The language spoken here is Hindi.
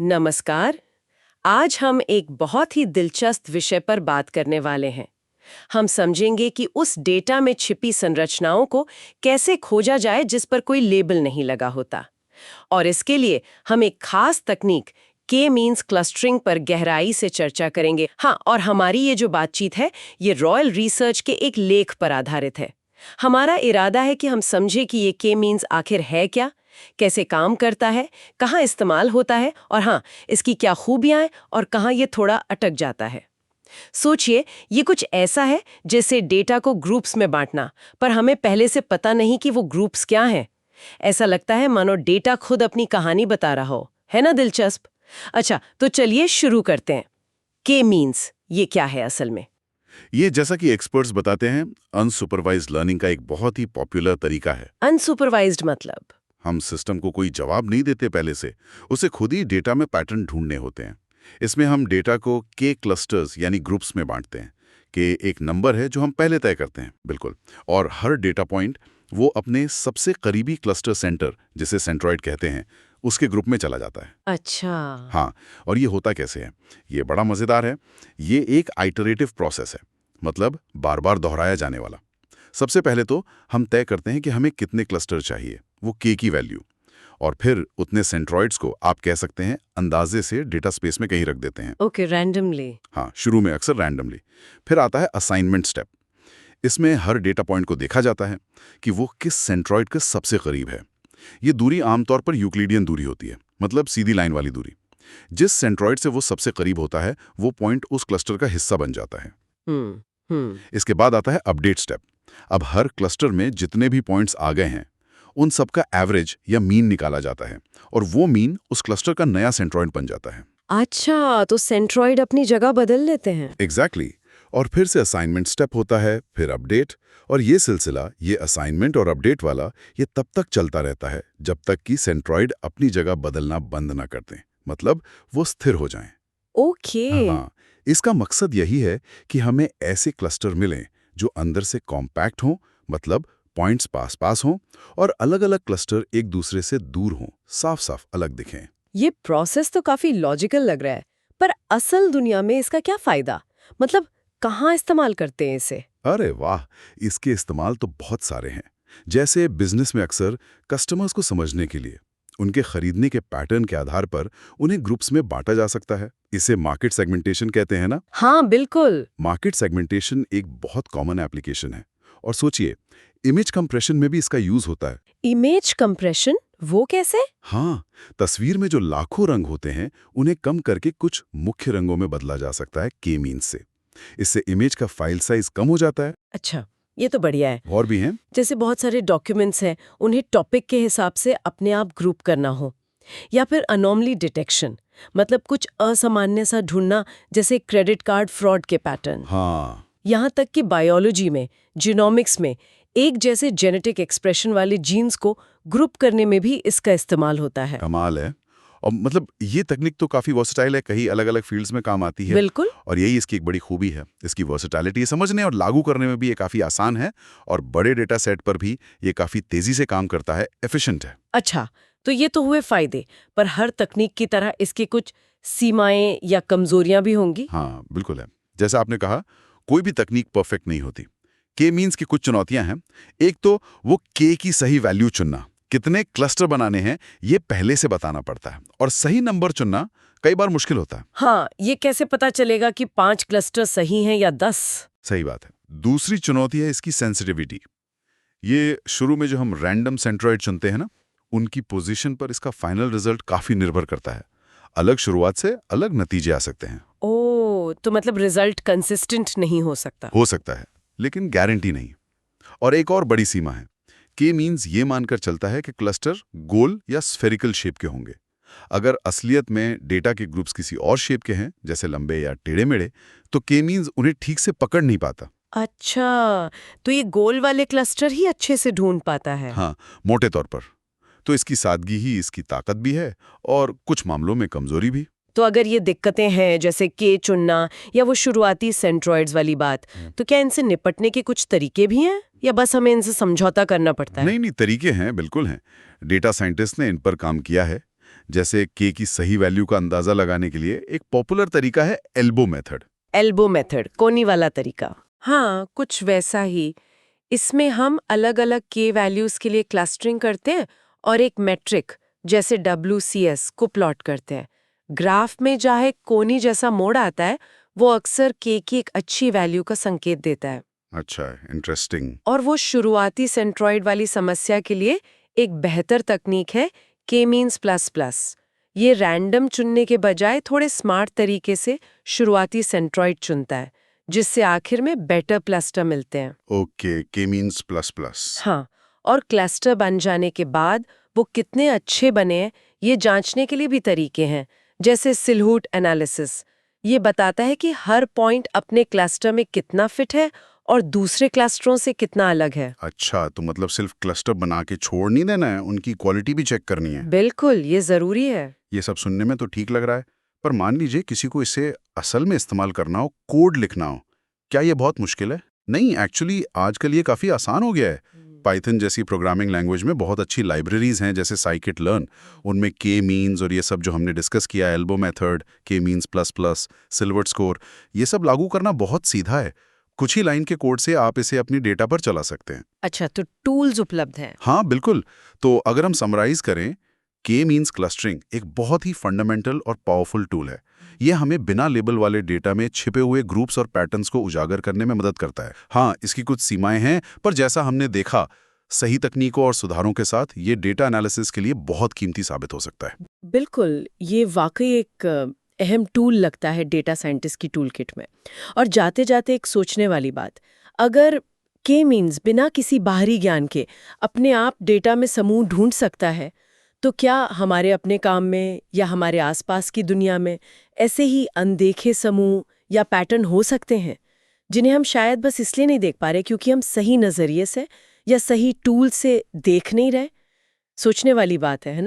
नमस्कार। आज हम एक बहुत ही दिलचस्प विषय पर बात करने वाले हैं। हम समझेंगे कि उस डेटा में छिपी संरचनाओं को कैसे खोजा जाए जिस पर कोई लेबल नहीं लगा होता। और इसके लिए हम एक खास तकनीक के मीन्स क्लस्टरिंग पर गहराई से चर्चा करेंगे। हाँ, और हमारी ये जो बातचीत है ये रॉयल रिसर्च के एक लेख पर आधारित है। हमारा इरादा है कि हम समझे कि ये के मीन्स आखिर है क्या, कैसे काम करता है, कहाँ इस्तेमाल होता है और हाँ, इसकी क्या खूबियां हैं और कहाँ ये थोड़ा अटक जाता है। सोचिए, ये कुछ ऐसा है जैसे डेटा को ग्रुप्स में बांटना, पर हमें पहले से पता नहीं कि वो ग्रुप्स क्या हैं। ऐसा लगता है मानो डेटा खुद अपनी कहानी बता रहा हो। है ना दिलचस्प? अच्छा, तो चलिए शुरू करते हैं। के मीन्स ये क्या है असल में? ये जैसा कि एक्सपर्ट्स बताते हैं, अनसुपरवाइज्ड लर्निंग का एक बहुत ही पॉपुलर तरीका है। अनसुपरवाइज्ड मतलब? हम सिस्टम को कोई जवाब नहीं देते पहले से, उसे खुद ही डेटा में पैटर्न ढूंढने होते हैं। इसमें हम डेटा को के क्लस्टर्स यानी ग्रुप्स में बांटते हैं। के एक नंबर है जो हम पहले तय करते हैं, बिल्कुल। और हर डेटा पॉइंट वो अपने सबसे करीबी क्लस्टर सेंटर, जिसे सेंट्रॉइड कहते हैं, उसके ग्रुप में चला जाता है। अच्छा। हाँ, और ये होता कैसे है? ये बड़ा मजेदार है। ये एक आइटरेटिव प्रोसेस है, मतलब बार बार दोहराया जाने वाला। सबसे पहले तो हम तय करते हैं कि हमें कितने क्लस्टर चाहिए, वो के की वैल्यू, और फिर उतने सेंट्रॉइड्स को आप कह सकते हैं अंदाजे से डेटा स्पेस में कहीं रख देते हैं। Okay, randomly. हाँ, शुरू में अक्सर रैंडमली। फिर आता है असाइनमेंट स्टेप। इसमें हर डेटा पॉइंट को देखा जाता है कि वो किस सेंट्रॉइड के सबसे करीब है। ये दूरी आमतौर पर यूक्लिडियन दूरी होती है, मतलब सीधी लाइन वाली दूरी। जिस सेंट्रॉइड से वो सबसे करीब होता है, वो पॉइंट उस क्लस्टर का हिस्सा बन जाता है। इसके बाद आता है अपडेट स्टेप। अब हर क्लस्टर में जितने भी पॉइंट्स आ गए हैं, उन सब का एवरेज या मीन निकाला जाता है, और वो मीन उस क्लस्टर का नया सेंट्रॉइड बन जाता है। अच्छा, तो सेंट्रॉइड अपनी जगह बदल लेते हैं। एग्जैक्टली। और फिर से असाइनमेंट स्टेप होता है, फिर अपडेट, और ये सिलसिला, ये असाइनमेंट और अपडेट वाला, ये तब तक चलता रहता है जब तक कि सेंट्रॉइड अपनी जगह बदलना बंद ना कर दें, मतलब वो स्थिर हो जाएं। ओके। हाँ, इसका मकसद यही है कि हमें ऐसे क्लस्टर मिलें जो अंदर से कॉम्पैक्ट हों, मतलब पॉइंट्स पास पास हों, और अलग-अलग क्लस्टर एक दूसरे से दूर हों, साफ साफ अलग दिखें। ये प्रोसेस तो काफी लॉजिकल लग रहा है, पर असल दुनिया में इसका क्या फायदा? मतलब कहाँ इस्तेमाल करते हैं इसे? अरे वाह, इसके इस्तेमाल तो बहुत सारे हैं। जैसे बिजनेस में अक्सर कस्टमर्स को समझने के लिए उनके खरीदने के पैटर्न के आधार पर उन्हें ग्रुप्स में बांटा जा सकता है। इसे मार्केट सेगमेंटेशन कहते हैं ना। हाँ, बिल्कुल। मार्केट सेगमेंटेशन एक बहुत कॉमन एप्लीकेशन है। और सोचिए, इमेज कंप्रेशन में भी इसका यूज होता है। Image compression? वो कैसे? हाँ, तस्वीर में जो लाखों रंग होते हैं, उन्हें कम करके कुछ मुख्य रंगों में बदला जा सकता है के मीन्स से। इससे इमेज का फाइल साइज कम हो जाता है। अच्छा, ये तो बढ़िया है। और भी हैं। जैसे बहुत सारे डॉक्यूमेंट्स हैं, उन्हें टॉपिक के हिसाब से अपने आप ग्रुप करना हो, या फिर अनोमली डिटेक्शन, मतलब कुछ असामान्य सा ढूंढना, जैसे क्रेडिट कार्ड फ्रॉड के पैटर्न। हाँ, यहाँ तक कि बायोलॉजी में, जीनोमिक्स में एक जैसे जेनेटिक एक्सप्रेशन वाले जीन्स को ग्रुप करने में भी इसका इस्तेमाल होता है। कमाल है। और मतलब ये तकनीक तो काफ़ी वर्सेटाइल है, कई अलग-अलग फील्ड्स में काम आती है। बिल्कुल। और यही इसकी एक बड़ी खूबी है, इसकी वर्सेटैलिटी। ये समझने और लागू करने में भी ये काफ़ी आसान है, और बड़े डेटा सेट पर भी ये काफ़ी तेज़ी से काम करता है, एफिशिएंट है। अच्छा, तो ये तो हुए फायदे, पर हर तकनीक की तरह इसके कुछ सीमाएं या कमजोरियां भी होंगी। हाँ, बिल्कुल है। जैसा आपने कहा, कोई भी तकनीक परफेक्ट नहीं होती। के मीन्स की कुछ चुनौतियां हैं। एक तो वो के की सही वैल्यू चुनना, कितने क्लस्टर बनाने हैं ये पहले से बताना पड़ता है, और सही नंबर चुनना कई बार मुश्किल होता है। हाँ, ये कैसे पता चलेगा कि 5 क्लस्टर सही हैं या 10? सही बात है। दूसरी चुनौती है इसकी सेंसिटिविटी। ये शुरू में जो हम रैंडम सेंट्रॉइड चुनते हैं ना, उनकी पोजीशन पर इसका फाइनल रिजल्ट काफी निर्भर करता है। अलग शुरुआत से अलग नतीजे आ सकते हैं। ओह, तो मतलब रिजल्ट कंसिस्टेंट नहीं हो सकता। हो सकता है, लेकिन गारंटी नहीं। और एक और बड़ी सीमा है, के मीन्स ये मानकर चलता है कि क्लस्टर गोल या स्फेरिकल शेप के होंगे। अगर असलियत में डेटा के ग्रुप्स किसी और शेप के हैं, जैसे लंबे या टेढ़े मेढ़े, तो के मीन्स उन्हें ठीक से पकड़ नहीं पाता। अच्छा, तो ये गोल वाले क्लस्टर ही अच्छे से ढूंढ पाता है। हाँ, मोटे तौर पर। तो इसकी सादगी ही इसकी ताकत भी है, और कुछ मामलों में कमजोरी भी। तो अगर ये दिक्कतें हैं, जैसे के चुनना या वो शुरुआती सेंट्रॉइड्स वाली बात, तो क्या इनसे निपटने के कुछ तरीके भी हैं, या बस हमें इनसे समझौता करना पड़ता है? नहीं नहीं, तरीके हैं, बिल्कुल हैं। डेटा साइंटिस्ट ने इन पर काम किया है। जैसे के की सही वैल्यू का अंदाजा लगाने के लिए एक पॉपुलर तरीका है एल्बो मेथड। एल्बो मेथड, कोनी वाला तरीका। हाँ, कुछ वैसा ही। इसमें हम अलग-अलग के वैल्यूज के लिए क्लस्टरिंग करते हैं और एक मैट्रिक जैसे WCS को प्लॉट करते हैं। ग्राफ में जहाँ एक कोनी जैसा मोड़ आता है, वो अक्सर के की एक अच्छी वैल्यू का संकेत देता है। अच्छा, इंटरेस्टिंग। और वो शुरुआती सेंट्रॉइड वाली समस्या के लिए एक बेहतर तकनीक है के मीन्स प्लस प्लस। ये रैंडम चुनने के बजाय थोड़े स्मार्ट तरीके से शुरुआती सेंट्रॉइड चुनता है, जिससे आखिर में बेटर क्लस्टर मिलते हैं। ओके, के मीन्स प्लस प्लस। हाँ, और क्लस्टर बन जाने के बाद वो कितने अच्छे बने हैं ये जांचने के लिए भी तरीके हैं, जैसे सिलहूट एनालिसिस। ये बताता है कि हर पॉइंट अपने क्लस्टर में कितना फिट है और दूसरे क्लस्टरों से कितना अलग है। अच्छा, तो मतलब सिर्फ क्लस्टर बना के छोड़ नहीं देना है, उनकी क्वालिटी भी चेक करनी है। बिल्कुल, ये जरूरी है। ये सब सुनने में तो ठीक लग रहा है, पर मान लीजिए किसी को इसे असल में इस्तेमाल करना हो, कोड लिखना हो, क्या ये बहुत मुश्किल है? नहीं, एक्चुअली आजकल ये काफ़ी आसान हो गया है। पाइथन जैसी प्रोग्रामिंग लैंग्वेज में बहुत अच्छी लाइब्रेरीज हैं, जैसे साइकिट लर्न। उनमें के मीन्स और ये सब जो हमने डिस्कस किया, एल्बो मेथड, के मीन्स प्लस प्लस, सिल्वर्ट स्कोर, ये सब लागू करना बहुत सीधा है। कुछ ही लाइन के कोड से आप इसे अपनी डेटा पर चला सकते हैं। अच्छा, तो टूल्स उपलब्ध हैं। हाँ, बिल्कुल। तो अगर हम समराइज करें, के मीन्स क्लस्टरिंग एक बहुत ही फंडामेंटल और पावरफुल टूल है। ये हमें बिना लेबल वाले डेटा में छिपे हुए ग्रुप्स और पैटर्न्स को उजागर करने में मदद करता है। हाँ, इसकी कुछ सीमाएं हैं, पर जैसा हमने देखा, सही तकनीकों और सुधारों के साथ ये डेटा एनालिसिस के लिए बहुत कीमती साबित हो सकता है। बिल्कुल, ये वाकई एक अहम टूल लगता है डेटा साइंटिस्ट की टूल किट में। और जाते जाते एक सोचने वाली बात, अगर के मीन्स बिना किसी बाहरी ज्ञान के अपने आप डेटा में समूह ढूंढ सकता है, तो क्या हमारे अपने काम में या हमारे आसपास की दुनिया में ऐसे ही अनदेखे समूह या पैटर्न हो सकते हैं, जिन्हें हम शायद बस इसलिए नहीं देख पा रहे क्योंकि हम सही नज़रिए से या सही टूल से देख नहीं रहे? सोचने वाली बात है ना?